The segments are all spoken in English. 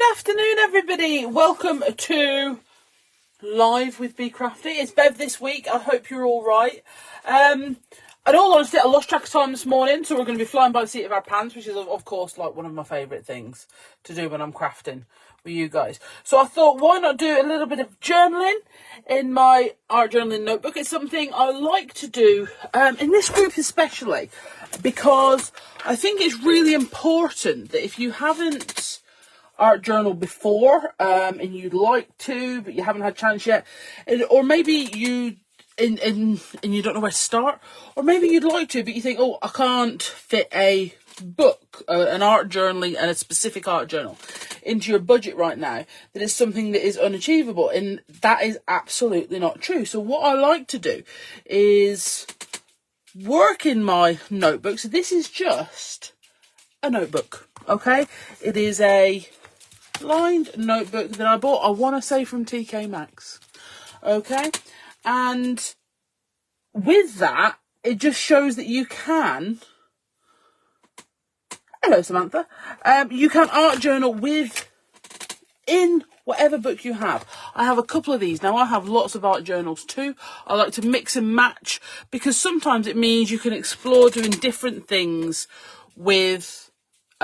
Good afternoon, everybody. Welcome to Live with Be Crafty. It's Bev this week. I hope you're all right. In all honesty, I lost track of time this morning, so we're going to be flying by the seat of our pants, which is, of course, like one of my favourite things to do when I'm crafting with you guys. So I thought, why not do a little bit of journaling in my art journaling notebook? It's something I like to do in this group especially, because I think it's really important that if you haven't art journal before and you'd like to but you haven't had a chance yet, or maybe you and you don't know where to start, or maybe you'd like to but you think, oh, I can't fit a book, an art journaling and a specific art journal into your budget right now, that is something that is unachievable, and that is absolutely not true. So what I like to do is work in my notebook. So this is just a notebook, okay? It is a lined notebook that I bought, I want to say, from TK Maxx, okay? And with that, it just shows that you can, hello Samantha, you can art journal in whatever book you have. I have a couple of these. Now, I have lots of art journals too. I like to mix and match, because sometimes it means you can explore doing different things with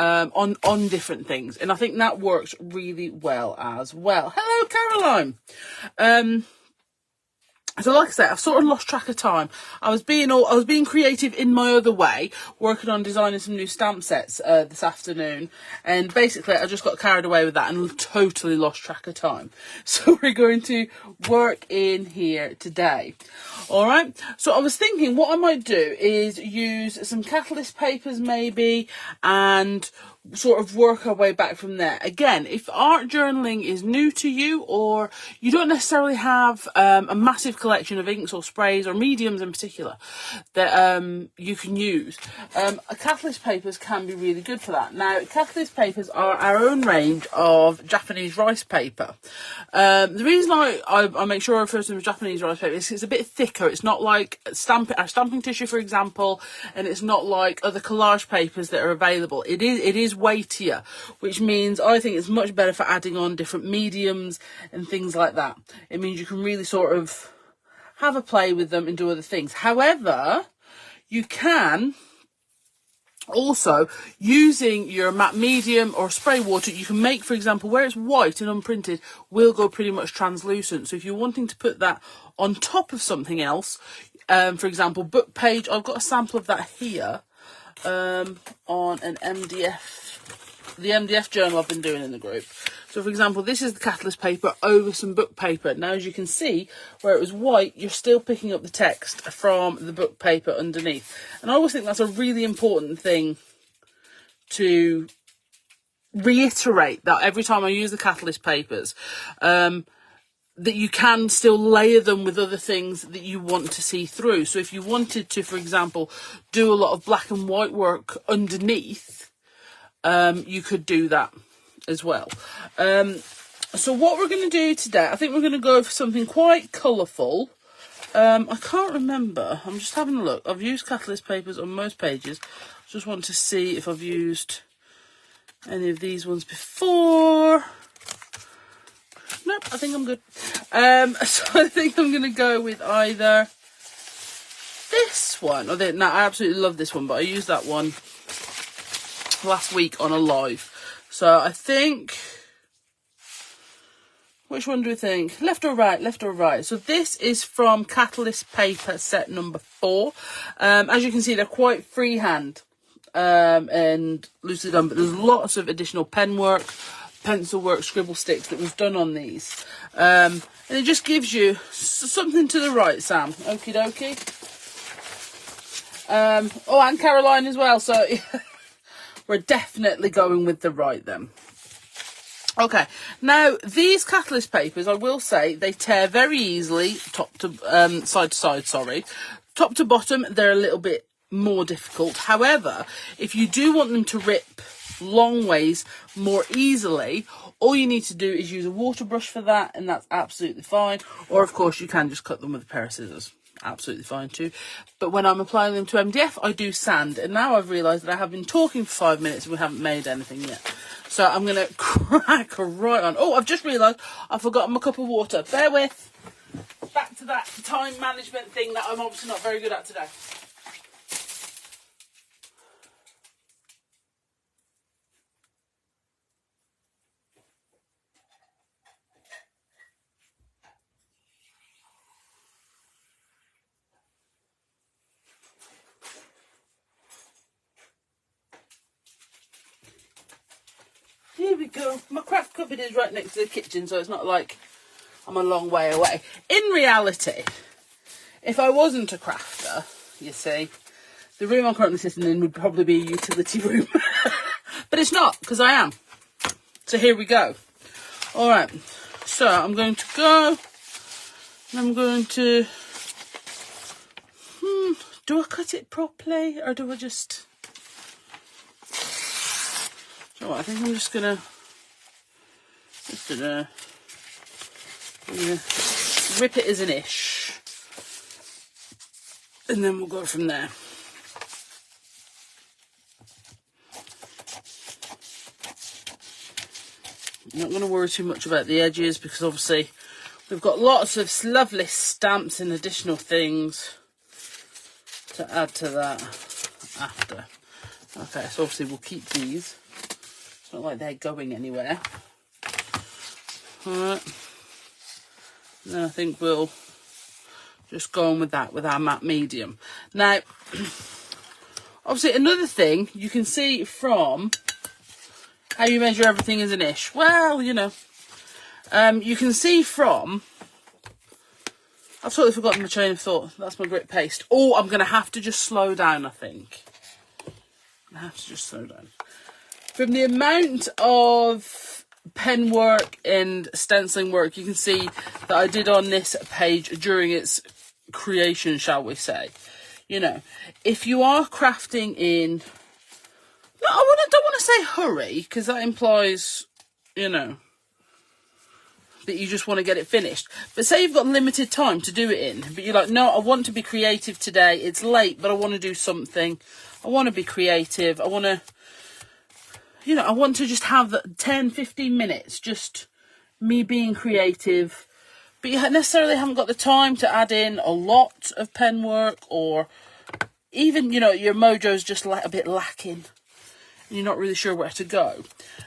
on different things, and I think that works really well as well. Hello Caroline. So like I said, I've sort of lost track of time. I was being creative in my other way, working on designing some new stamp sets this afternoon, and basically I just got carried away with that and totally lost track of time. So we're going to work in here today. All right. So I was thinking what I might do is use some catalyst papers maybe, and sort of work our way back from there. Again, if art journaling is new to you, or you don't necessarily have a massive collection of inks or sprays or mediums in particular that you can use, catalyst papers can be really good for that. Now, catalyst papers are our own range of Japanese rice paper. The reason I make sure I refer to them as Japanese rice paper is it's a bit thicker. It's not like our stamping tissue, for example, and it's not like other collage papers that are available. It is weightier, which means I think it's much better for adding on different mediums and things like that. It means you can really sort of have a play with them and do other things. However, you can also, using your matte medium or spray water, you can make, for example, where it's white and unprinted, will go pretty much translucent. So if you're wanting to put that on top of something else, for example, book page, I've got a sample of that here on an the MDF journal I've been doing in the group. So for example, this is the catalyst paper over some book paper. Now, as you can see, where it was white, you're still picking up the text from the book paper underneath. And I always think that's a really important thing to reiterate, that every time I use the catalyst papers, that you can still layer them with other things that you want to see through. So if you wanted to, for example, do a lot of black and white work underneath, you could do that as well. So what we're going to do today, I think we're going to go for something quite colourful. I can't remember. I'm just having a look. I've used catalyst papers on most pages. Just want to see if I've used any of these ones before. Nope, I think I'm good. So I think I'm going to go with either this one, or no, I absolutely love this one, but I used that one last week on a live. So I think, which one do we think? Left or right? Left or right? So this is from Catalyst Paper set number 4. As you can see, they're quite freehand and loosely done, but there's lots of additional pen work, pencil work, scribble sticks that was done on these. And it just gives you something to the right, Sam. Okie dokie. Oh, and Caroline as well. So we're definitely going with the right then. Okay, now these catalyst papers, I will say, they tear very easily, side to side, sorry. Top to bottom, they're a little bit more difficult. However, if you do want them to rip long ways more easily, all you need to do is use a water brush for that, and that's absolutely fine. Or, of course, you can just cut them with a pair of scissors. absolutely fine too. But when I'm applying them to MDF, I do sand. And now I've realised that I have been talking for 5 minutes and we haven't made anything yet. So I'm going to crack right on. Oh, I've just realised I've forgotten my cup of water. Bear with. Back to that time management thing that I'm obviously not very good at today. Here we go. My craft cupboard is right next to the kitchen, so it's not like I'm a long way away. In reality, if I wasn't a crafter, you see, the room I'm currently sitting in would probably be a utility room. But it's not, because I am. So here we go. All right. So I'm going to go. And I'm going to... do I cut it properly? Or do I just... So I think I'm just gonna rip it as an ish, and then we'll go from there. I'm not going to worry too much about the edges because obviously we've got lots of lovely stamps and additional things to add to that after. Okay, so obviously we'll keep these. It's not like they're going anywhere. Alright. Then I think we'll just go on with that, with our matte medium. Now, obviously another thing you can see from how you measure everything as an ish. Well, you know, you can see from... I've totally forgotten my train of thought. That's my grit paste. Oh, I'm going to have to just slow down, I think. I have to just slow down. From the amount of pen work and stenciling work you can see that I did on this page during its creation, shall we say. You know, if you are crafting in... No, don't want to say hurry, because that implies, you know, that you just want to get it finished. But say you've got limited time to do it in, but you're like, no, I want to be creative today. It's late, but I want to do something. I want to be creative. I want to... You know, I want to just have 10, 15 minutes, just me being creative. But you necessarily haven't got the time to add in a lot of pen work, or even, you know, your mojo's just a bit lacking. And you're not really sure where to go.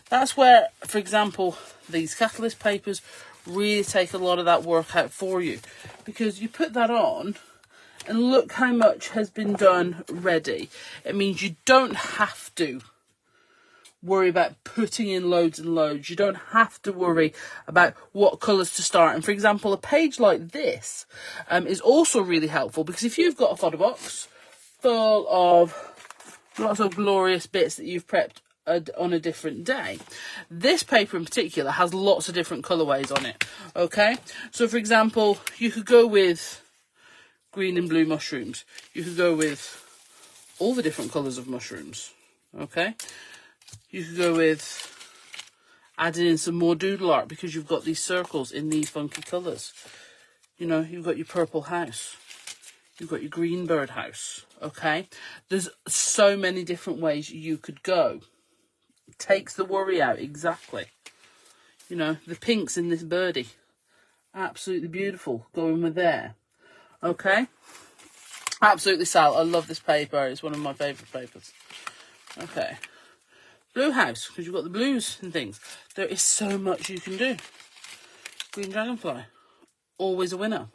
That's where, for example, these catalyst papers really take a lot of that work out for you. Because you put that on, and look how much has been done ready. It means you don't have to worry about putting in loads and loads. You don't have to worry about what colours to start. And for example, a page like this is also really helpful, because if you've got a photo box full of lots of glorious bits that you've prepped on a different day, this paper in particular has lots of different colourways on it. Okay, so for example, you could go with green and blue mushrooms. You could go with all the different colours of mushrooms. Okay, you could go with adding in some more doodle art, because you've got these circles in these funky colours. You know, you've got your purple house. You've got your green bird house. Okay? There's so many different ways you could go. It takes the worry out, exactly. You know, the pinks in this birdie. Absolutely beautiful. Going with there. Okay? Absolutely Sal. I love this paper. It's one of my favourite papers. Okay. Blue house, because you've got the blues and things. There is so much you can do. Green dragonfly, always a winner.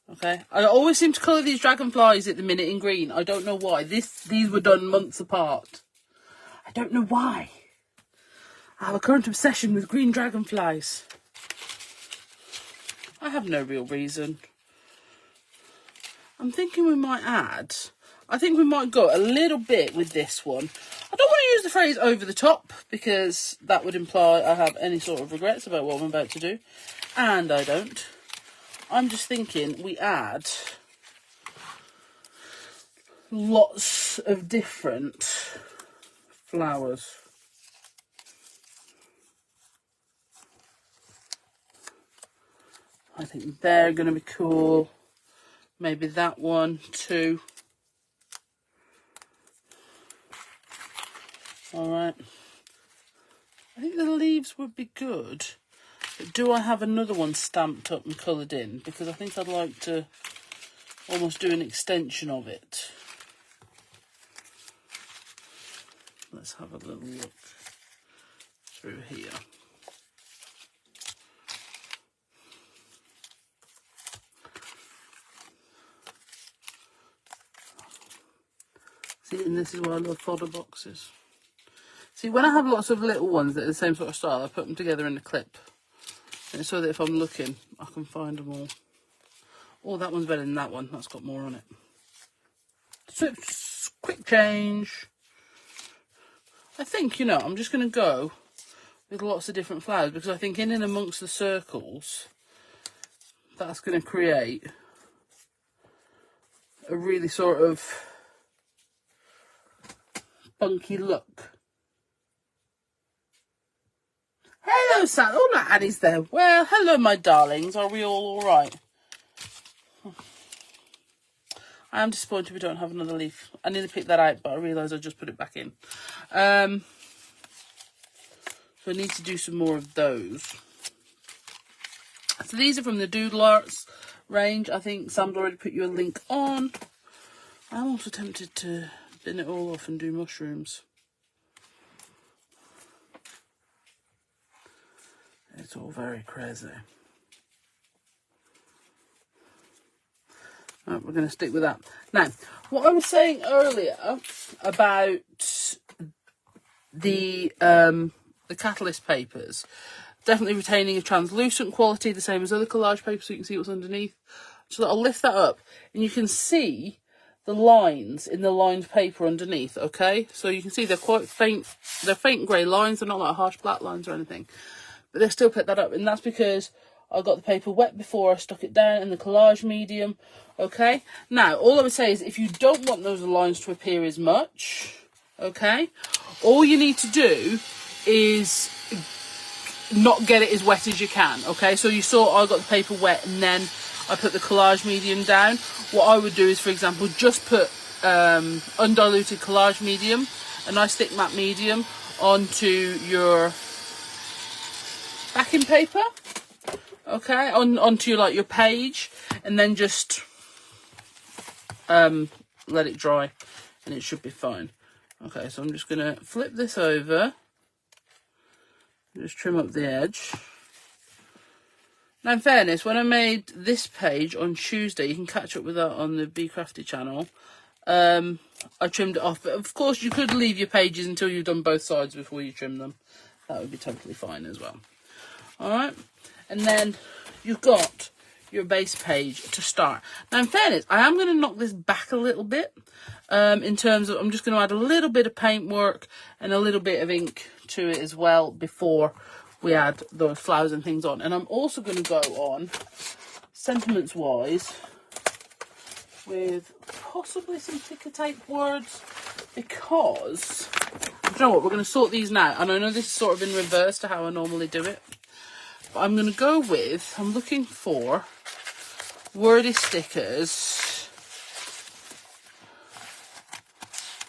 Okay, I always seem to colour these dragonflies at the minute in green. I don't know why. These were done months apart. I don't know why. I have a current obsession with green dragonflies. I have no real reason. I'm thinking we might add... I think we might go a little bit with this one. I don't want to use the phrase over the top, because that would imply I have any sort of regrets about what I'm about to do. And I don't. I'm just thinking we add lots of different flowers. I think they're going to be cool. maybe that one, 2. All right. I think the leaves would be good. But do I have another one stamped up and coloured in? Because I think I'd like to almost do an extension of it. Let's have a little look through here. See, and this is why I love folder boxes. See, when I have lots of little ones that are the same sort of style, I put them together in a clip. And so that if I'm looking, I can find them all. Oh, that one's better than that one. That's got more on it. So, quick change. I think, you know, I'm just going to go with lots of different flowers, because I think in and amongst the circles, that's going to create a really sort of funky look. Hello, Sally. Oh, no, Annie's there. Well, hello, my darlings. Are we all right? I am disappointed we don't have another leaf. I nearly picked that out, but I realised I just put it back in. So I need to do some more of those. So these are from the Doodle Arts range. I think Sam's already put you a link on. I'm also tempted to bin it all off and do mushrooms. It's all very crazy. Right, we're going to stick with that. Now, what I was saying earlier about the catalyst papers, definitely retaining a translucent quality, the same as other collage papers, so you can see what's underneath. So I'll lift that up, and you can see the lines in the lined paper underneath, okay? So you can see they're quite faint. They're faint grey lines. They're not like harsh black lines or anything. But they still put that up, and that's because I got the paper wet before I stuck it down in the collage medium, okay? Now, all I would say is if you don't want those lines to appear as much, okay, all you need to do is not get it as wet as you can, okay? So you saw I got the paper wet and then I put the collage medium down. What I would do is, for example, just put undiluted collage medium, a nice thick matte medium, onto your backing paper, okay, onto like your page, and then just let it dry, and it should be fine. Okay, so I'm just gonna flip this over, just trim up the edge. Now, in fairness, when I made this page on Tuesday, you can catch up with that on the Be Crafty channel. I trimmed it off, but of course you could leave your pages until you've done both sides before you trim them. That would be totally fine as well. Alright, and then you've got your base page to start. Now, in fairness, I am going to knock this back a little bit in terms of, I'm just going to add a little bit of paintwork and a little bit of ink to it as well before we add those flowers and things on. And I'm also going to go on, sentiments wise, with possibly some ticker tape words, because, you know what, we're going to sort these now. And I know this is sort of in reverse to how I normally do it. But I'm going to go with, I'm looking for wordy stickers.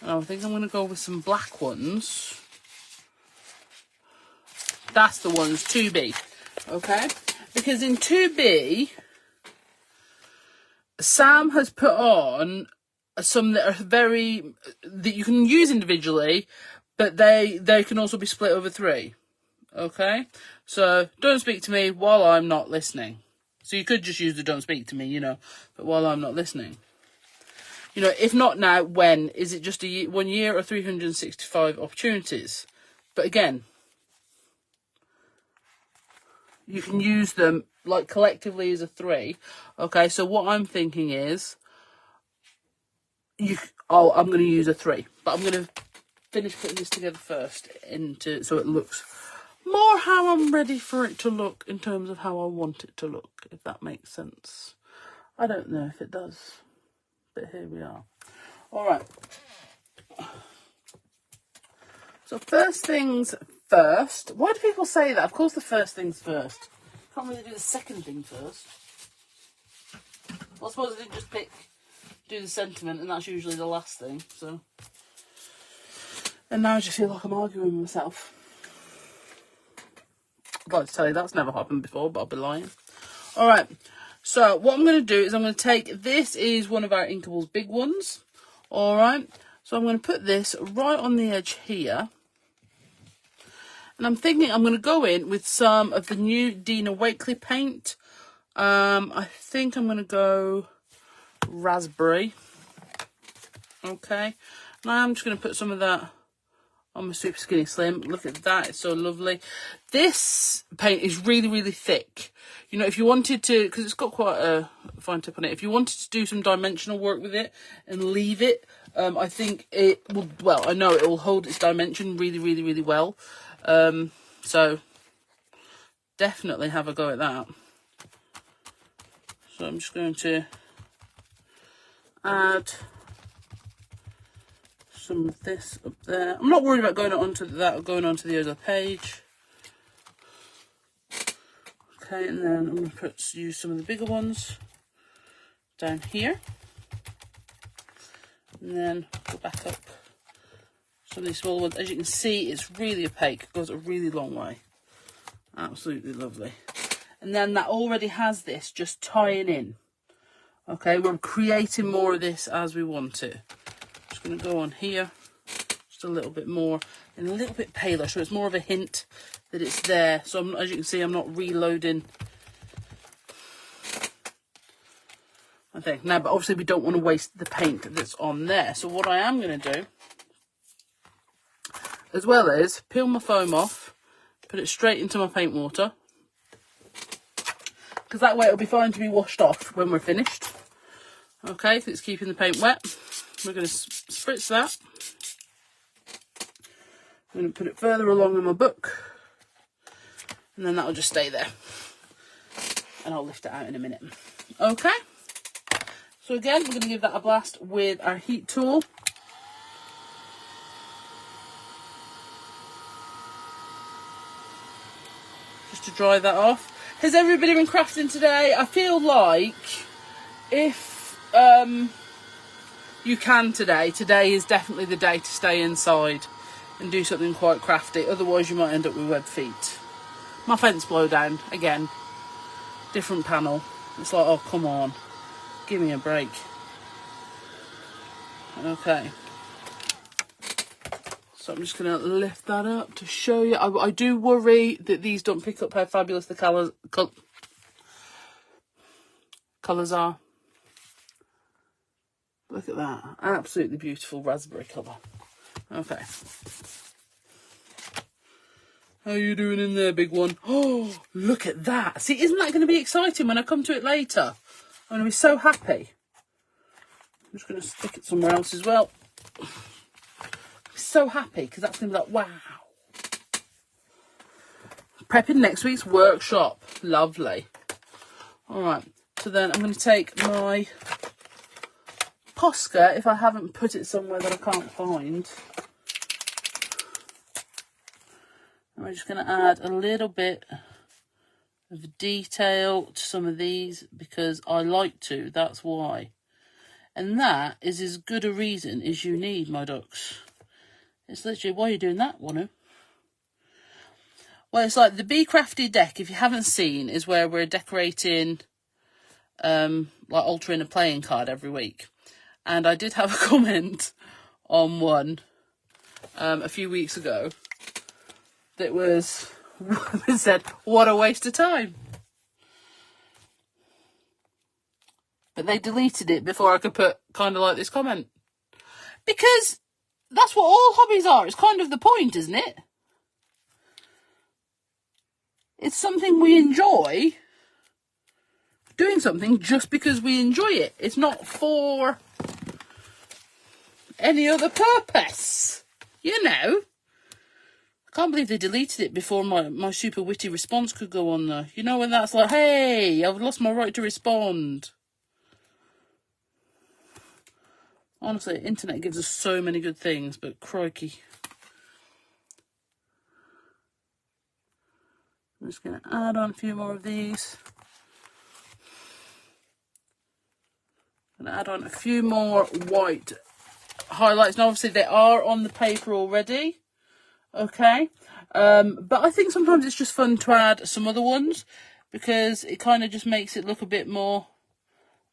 I think I'm going to go with some black ones. That's the ones, 2B, okay? Because in 2B, Sam has put on some that are that you can use individually, but they can also be split over 3, okay? So, don't speak to me while I'm not listening. So you could just use the don't speak to me, you know, but while I'm not listening. You know, if not now, when? Is it just 1 year or 365 opportunities? But again, you can use them like collectively as a 3. Okay, so what I'm thinking is, I'm going to use a 3, but I'm going to finish putting this together first so it looks more how I'm ready for it to look in terms of how I want it to look, if that makes sense. I don't know if it does, but here we are. All right. So first things first. Why do people say that? Of course the first things first. Can't really do the second thing first. Well, I suppose I didn't just do the sentiment, and that's usually the last thing, so. And now I just feel like I'm arguing with myself. I'd like to tell you that's never happened before, but I'll be lying. Alright, so what I'm going to do is I'm going to take, this is one of our Inkables big ones. Alright, so I'm going to put this right on the edge here. And I'm thinking I'm going to go in with some of the new Dina Wakley paint. I think I'm going to go raspberry. Okay, and I'm just going to put some of that on my Super Skinny Slim. Look at that, it's so lovely. This paint is really, really thick. You know, if you wanted to, because it's got quite a fine tip on it, if you wanted to do some dimensional work with it and leave it, I think it will, well, I know it will hold its dimension really, really, really well. So definitely have a go at that. So I'm just going to add some of this up there. I'm not worried about going onto that or going onto the other page. Okay, and then I'm going to use some of the bigger ones down here. And then go back up some of these smaller ones. As you can see, it's really opaque. It goes a really long way. Absolutely lovely. And then that already has this just tying in. Okay, we're creating more of this as we want it. Just going to go on here just a little bit more and a little bit paler, so it's more of a hint that it's there. So as you can see, I'm not reloading my thing. Now, but obviously we don't want to waste the paint that's on there. So what I am going to do, as well as peel my foam off, put it straight into my paint water, because that way it'll be fine to be washed off when we're finished. Okay, so it's keeping the paint wet. We're going to spritz that. I'm going to put it further along in my book, and then that'll just stay there. And I'll lift it out in a minute. Okay, so again, we're going to give that a blast with our heat tool. Just to dry that off. Has everybody been crafting today? I feel like if you can today is definitely the day to stay inside and do something quite crafty. Otherwise you might end up with web feet. My fence blow down again, different panel. It's like, oh come on, give me a break. Okay, so I'm just going to lift that up to show you. I do worry that these don't pick up how fabulous the colours are. Look at that, absolutely beautiful raspberry colour. Okay. How you doing in there, big one? Oh, look at that. See, isn't that going to be exciting when I come to it later? I'm going to be so happy. I'm just going to stick it somewhere else as well. I'm so happy because that's going to be like, wow. Prepping next week's workshop. Lovely. All right. So then I'm going to take my Posca, if I haven't put it somewhere that I can't find. And we're just going to add a little bit of detail to some of these because I like to, that's why. And that is as good a reason as you need, my ducks. It's literally, why are you doing that, Wanu? Well, it's like the Be Crafty deck, if you haven't seen, is where we're decorating, like altering a playing card every week. And I did have a comment on one a few weeks ago that was, it said, what a waste of time. But they deleted it before I could put kind of like this comment. Because that's what all hobbies are. It's kind of the point, isn't it? It's something we enjoy. Doing something just because we enjoy it. It's not for any other purpose. You know. I can't believe they deleted it before my super witty response could go on there. You know when that's like, hey, I've lost my right to respond. Honestly, the internet gives us so many good things, but crikey. I'm just going to add on a few more of these. I'm going to add on a few more white highlights. Now, obviously, they are on the paper already. Okay. But I think sometimes it's just fun to add some other ones because it kind of just makes it look a bit more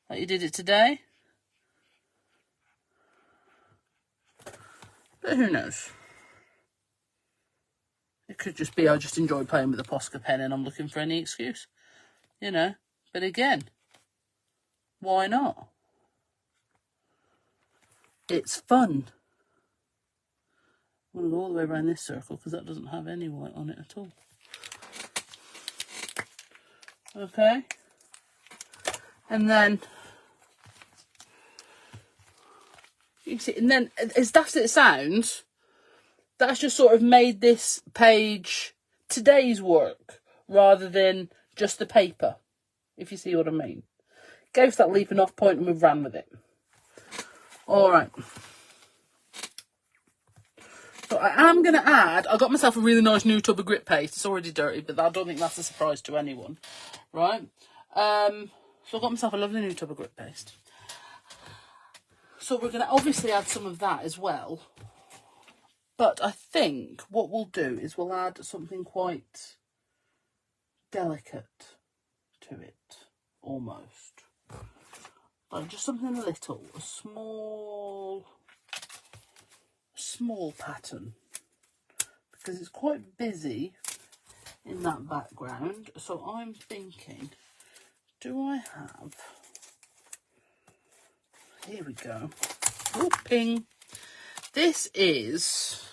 like you did it today. But who knows? It could just be I just enjoy playing with the Posca pen and I'm looking for any excuse, you know. But again, why not? It's fun. I'm going to go all the way around this circle because that doesn't have any white on it at all. Okay. And then, you can see, and then as daft as it sounds, that's just sort of made this page today's work rather than just the paper, if you see what I mean. Gave us that leaping off point and we've ran with it. All right. So I am going to add, I got myself a really nice new tub of grit paste. It's already dirty, but I don't think that's a surprise to anyone, right? So I got myself a lovely new tub of grit paste. So we're going to obviously add some of that as well. But I think what we'll do is we'll add something quite delicate to it, almost. Like just something little, a small pattern. Because it's quite busy in that background. So I'm thinking, do I have... Here we go. Oh, ping. This is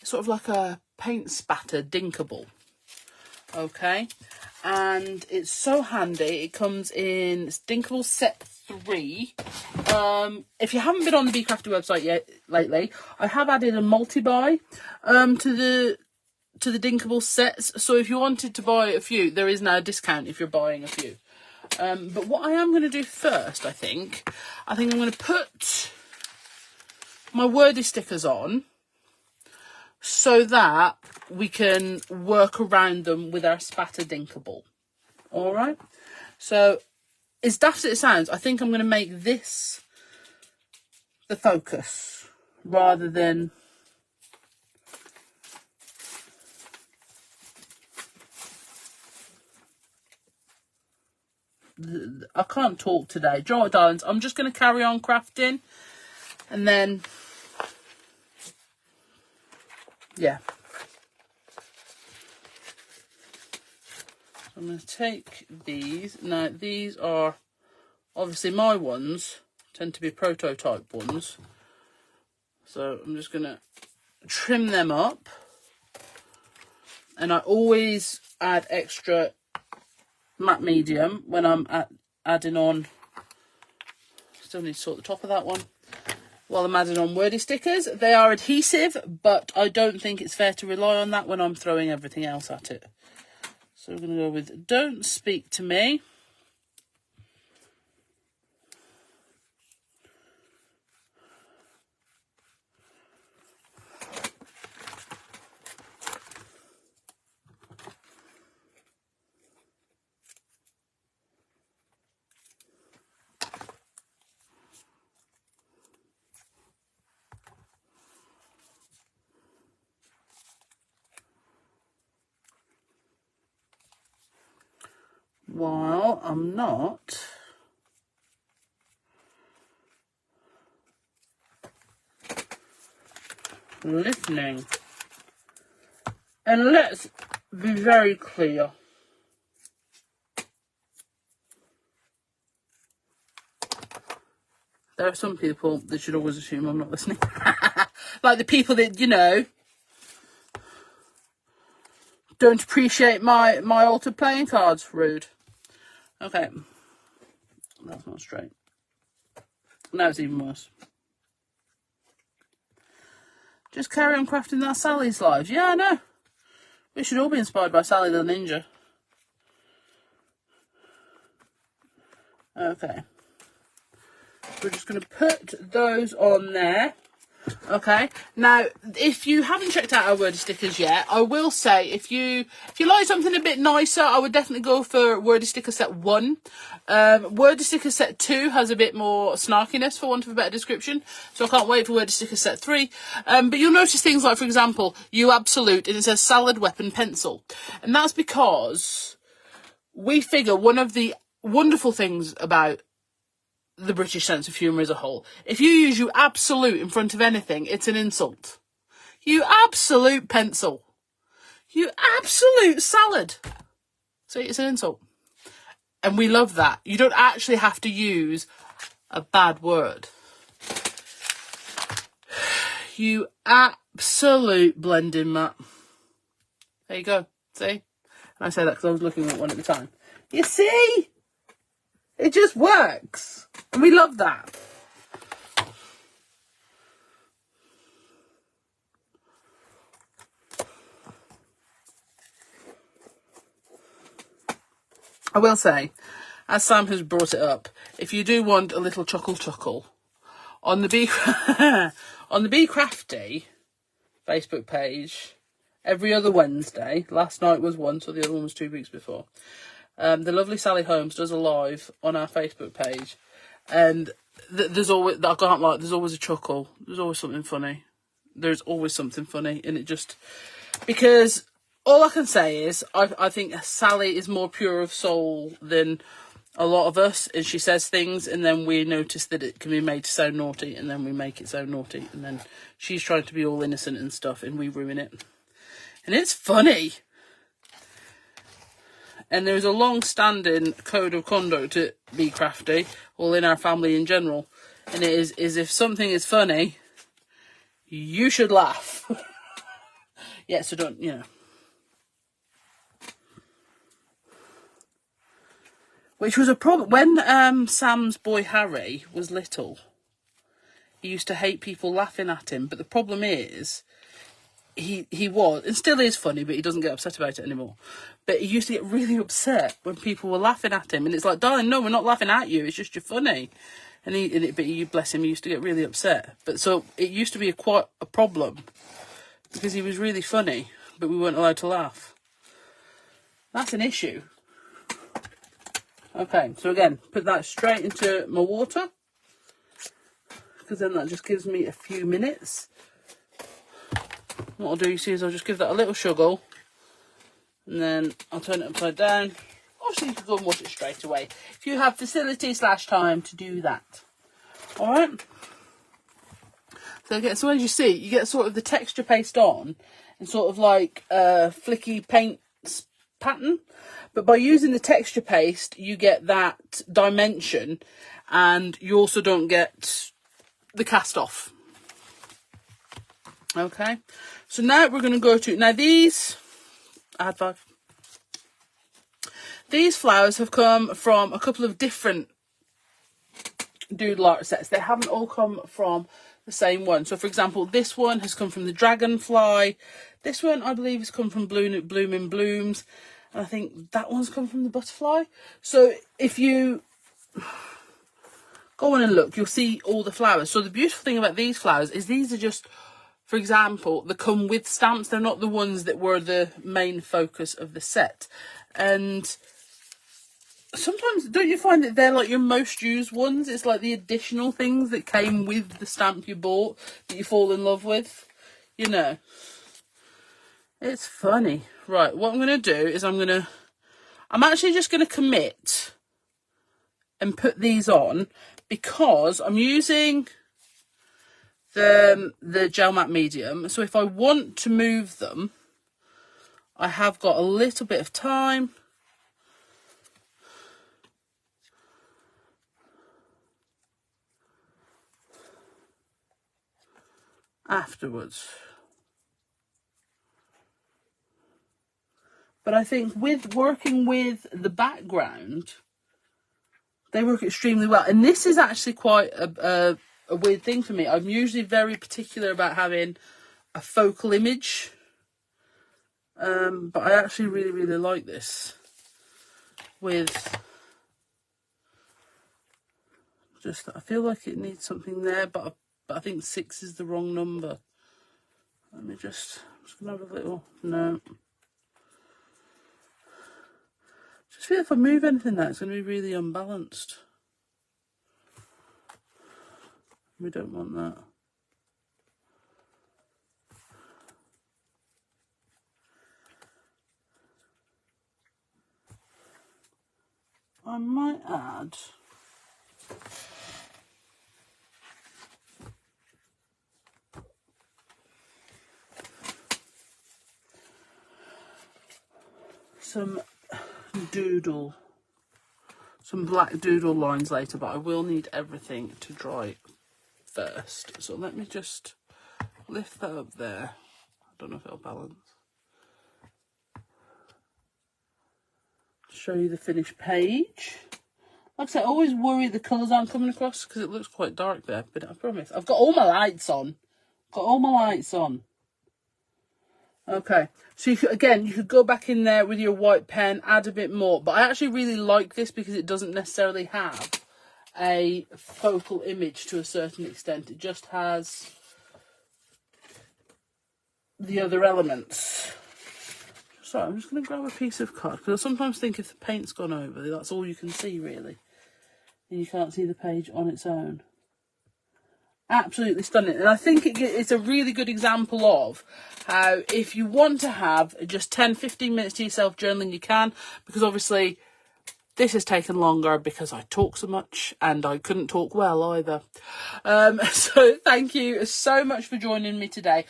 sort of like a paint spatter dinkable. Okay. And it's so handy. It comes in Dinkable set 3. If you haven't been on the Be Crafty website yet lately, I have added a multi-buy to the Dinkable sets. So if you wanted to buy a few, there is now a discount if you're buying a few. But what I am going to do first, I think I'm going to put my wordy stickers on so that we can work around them with our spatter dinkable. All right. So as daft as it sounds, I think I'm going to make this the focus rather than I can't talk today. Do you know what, darlings? I'm just going to carry on crafting and then, yeah. I'm going to take these. Now, these are obviously my ones, tend to be prototype ones. So I'm just going to trim them up. And I always add extra matte medium when I'm adding on. Still need to sort the top of that one. While I'm adding on wordy stickers. They are adhesive, but I don't think it's fair to rely on that when I'm throwing everything else at it. So we're going to go with Don't Speak to Me. While I'm not listening. And let's be very clear. There are some people that should always assume I'm not listening. Like the people that, you know, don't appreciate my altered playing cards. Rude. Okay. That's not straight. Now it's even worse. Just carry on crafting that Sally's lives. Yeah, I know. We should all be inspired by Sally the Ninja. Okay. We're just going to put those on there. Okay, now if you haven't checked out our wordy stickers yet, I will say if you like something a bit nicer, I would definitely go for wordy sticker set 1. Wordy sticker set 2 has a bit more snarkiness, for want of a better description, so I can't wait for wordy sticker set 3. But you'll notice things like, for example, you absolute, and it says salad weapon pencil, and that's because we figure one of the wonderful things about the British sense of humour as a whole, if you use you absolute in front of anything, it's an insult. You absolute pencil. You absolute salad. So it's an insult. And we love that. You don't actually have to use a bad word. You absolute blending mat. There you go. See? And I say that because I was looking at one at the time. You see? It just works. And we love that. I will say, as Sam has brought it up, if you do want a little chuckle on the Be Crafty Facebook page, every other Wednesday, last night was one, so the other one was 2 weeks before, the lovely Sally Holmes does a live on our Facebook page, and there's always, I can't lie, there's always a chuckle, there's always something funny, and it just, because all I can say is, I think Sally is more pure of soul than a lot of us, and she says things, and then we notice that it can be made to sound naughty, and then we make it sound naughty, and then she's trying to be all innocent and stuff, and we ruin it. And it's funny. And there's a long-standing code of conduct at Be Crafty, or in our family in general, and it is if something is funny, you should laugh. Yeah, so don't, you know. Which was a problem. When Sam's boy Harry was little, he used to hate people laughing at him, but the problem is, he was, and still is funny, but he doesn't get upset about it anymore. But he used to get really upset when people were laughing at him, and it's like, darling, no, we're not laughing at you, it's just you're funny. But he, bless him, he used to get really upset. But so it used to be quite a problem, because he was really funny, but we weren't allowed to laugh. That's an issue. Okay, so again, put that straight into my water, because then that just gives me a few minutes. What I'll do, you see, is I'll just give that a little sugar, and then I'll turn it upside down. Obviously, you can go and wash it straight away if you have facility / time to do that. All right. So as you see, you get sort of the texture paste on, and sort of like a flicky paint pattern. But by using the texture paste, you get that dimension, and you also don't get the cast off. Okay, so now we're going to go to, now these, I had 5. These flowers have come from a couple of different doodle art sets. They haven't all come from the same one. So for example, this one has come from the dragonfly. This one, I believe, has come from Blooming Blooms. And I think that one's come from the butterfly. So if you go on and look, you'll see all the flowers. So the beautiful thing about these flowers is these are just, for example, they come with stamps. They're not the ones that were the main focus of the set. And sometimes, don't you find that they're like your most used ones? It's like the additional things that came with the stamp you bought that you fall in love with. You know. It's funny. Right, what I'm going to do is I'm actually just going to commit and put these on, because I'm using the gel matte medium. So if I want to move them, I have got a little bit of time. Afterwards. But I think with working with the background, they work extremely well. And this is actually quite a weird thing for me. I'm usually very particular about having a focal image. But I actually really, really like this. With just, I feel like it needs something there, but but I think 6 is the wrong number. Let me I'm just going to have a little, no. Just feel if I move anything there, it's going to be really unbalanced. We don't want that. I might add some black doodle lines later, but I will need everything to dry first. So let me just lift that up there. I don't know if it'll balance. Show you the finished page. Like I said, I always worry the colours aren't coming across because it looks quite dark there, but I promise. I've got all my lights on. Okay, so you could go back in there with your white pen, add a bit more. But I actually really like this because it doesn't necessarily have a focal image to a certain extent. It just has the other elements. So I'm just going to grab a piece of card because I sometimes think if the paint's gone over, that's all you can see really. And you can't see the page on its own. Absolutely stunning. And I think it's a really good example of how if you want to have just 10-15 minutes to yourself journaling, you can, because obviously this has taken longer because I talk so much and I couldn't talk well either. So thank you so much for joining me today.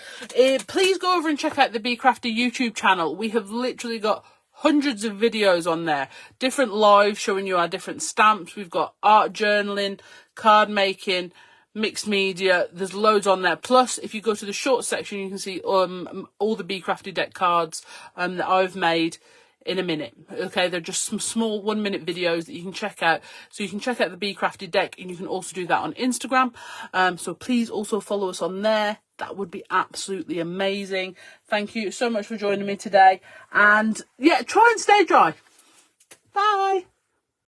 Please go over and check out the Be Crafty YouTube channel. We have literally got hundreds of videos on there, different lives showing you our different stamps. We've got art journaling, card making, mixed media. There's loads on there. Plus, if you go to the short section, you can see all the Be Crafty deck cards that I've made in a minute. Okay, they're just some small 1-minute videos that you can check out. So you can check out the Be Crafty deck, and you can also do that on Instagram. So please also follow us on there. That would be absolutely amazing. Thank you so much for joining me today. And yeah, try and stay dry.